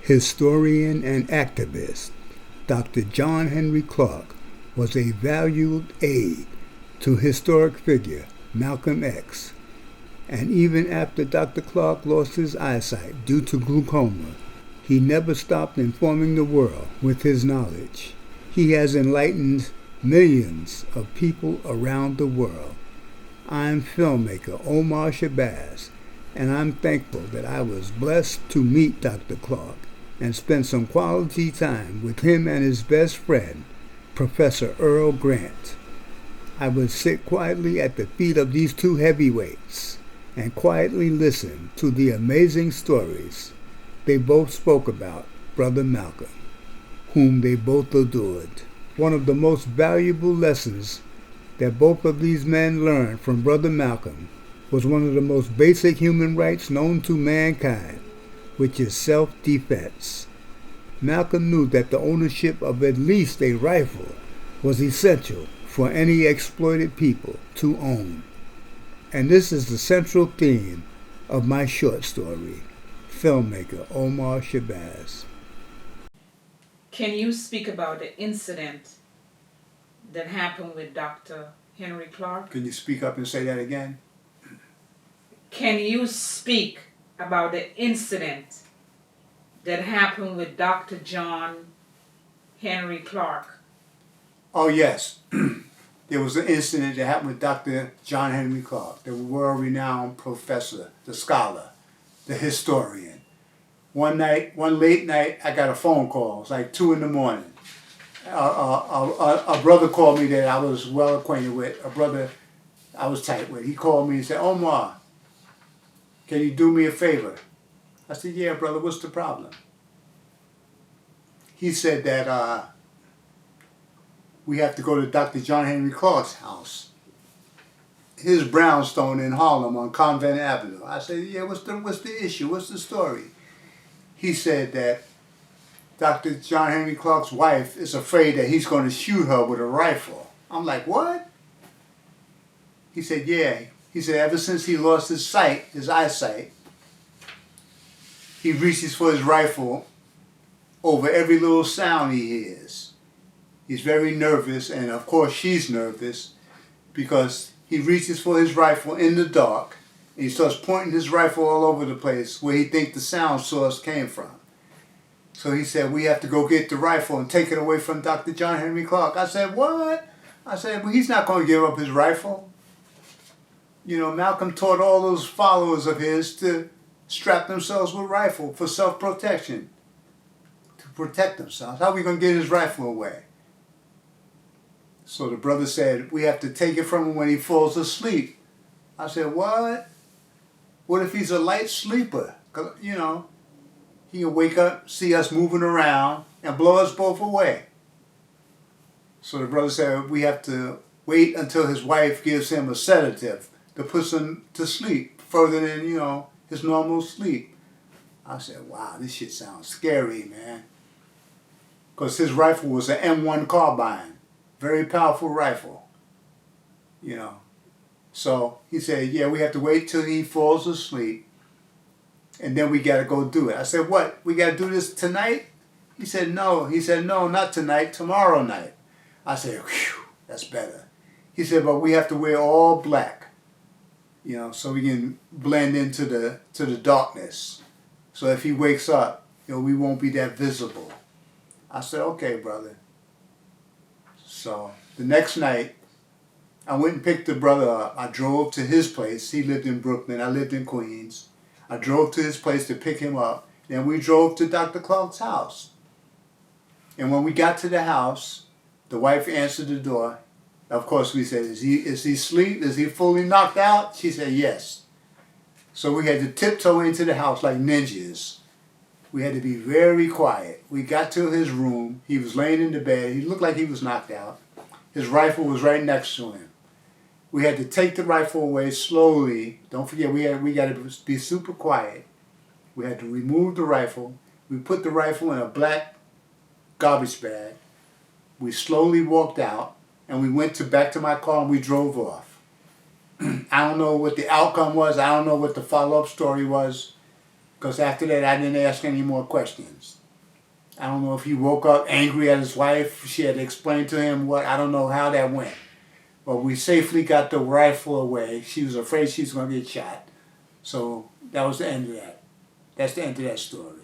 Historian and activist Dr. John Henry Clarke was a valued aide to historic figure Malcolm X, and even after Dr. Clarke lost his eyesight due to glaucoma, he never stopped informing the world with his knowledge. He has enlightened millions of people around the world. I'm filmmaker Omar Shabazz, and I'm thankful that I was blessed to meet Dr. Clarke and spend some quality time with him and his best friend, Professor Earl Grant. I would sit quietly at the feet of these two heavyweights and quietly listen to the amazing stories they both spoke about Brother Malcolm, whom they both adored. One of the most valuable lessons that both of these men learned from Brother Malcolm was one of the most basic human rights known to mankind, which is self-defense. Malcolm knew that the ownership of at least a rifle was essential for any exploited people to own. And this is the central theme of my short story, filmmaker Omar Shabazz. Can you speak about the incident that happened with Dr. Henry Clarke? Can you speak up and say that again? Can you speak about the incident that happened with Dr. John Henry Clarke? Oh, yes. There was an incident that happened with Dr. John Henry Clarke, the world-renowned professor, the scholar, the historian. One late night, I got a phone call. It was like 2 a.m. A brother called me that I was well acquainted with, a brother I was tight with. He called me and said, Omar, can you do me a favor? I said, yeah, brother, what's the problem? He said that we have to go to Dr. John Henry Clarke's house, his brownstone in Harlem on Convent Avenue. I said, yeah, what's the issue? What's the story? He said that Dr. John Henry Clarke's wife is afraid that he's going to shoot her with a rifle. I'm like, what? He said, yeah. He said ever since he lost his eyesight, he reaches for his rifle over every little sound he hears. He's very nervous, and of course she's nervous because he reaches for his rifle in the dark and he starts pointing his rifle all over the place where he thinks the sound source came from. So he said, we have to go get the rifle and take it away from Dr. John Henry Clarke. I said, what? I said, well, he's not going to give up his rifle. You know, Malcolm taught all those followers of his to strap themselves with rifle for self-protection, to protect themselves. How are we going to get his rifle away? So the brother said, we have to take it from him when he falls asleep. I said, what? What if he's a light sleeper? 'Cause, you know, he can wake up, see us moving around, and blow us both away. So the brother said, we have to wait until his wife gives him a sedative to put him to sleep, further than, you know, his normal sleep. I said, wow, this shit sounds scary, man. Because his rifle was an M1 carbine, very powerful rifle, you know. So he said, yeah, we have to wait till he falls asleep, and then we got to go do it. I said, what, we got to do this tonight? He said, no. He said, no, not tonight, tomorrow night. I said, whew, that's better. He said, but we have to wear all black, you know, so we can blend into the darkness. So if he wakes up, you know, we won't be that visible. I said, okay, brother. So the next night, I went and picked the brother up. I drove to his place. He lived in Brooklyn. I lived in Queens. I drove to his place to pick him up. Then we drove to Dr. Clarke's house. And when we got to the house, the wife answered the door. Of course, we said, is he asleep? Is he fully knocked out? She said, yes. So we had to tiptoe into the house like ninjas. We had to be very quiet. We got to his room. He was laying in the bed. He looked like he was knocked out. His rifle was right next to him. We had to take the rifle away slowly. Don't forget, we got to be super quiet. We had to remove the rifle. We put the rifle in a black garbage bag. We slowly walked out, and we went back to my car, and we drove off. I don't know what the outcome was. I don't know what the follow-up story was, Because after that, I didn't ask any more questions. I don't know if he woke up angry at his wife. She had to explain to him what. I don't know how that went. But we safely got the rifle away. She was afraid she was going to get shot. So that was the end of that. That's the end of that story.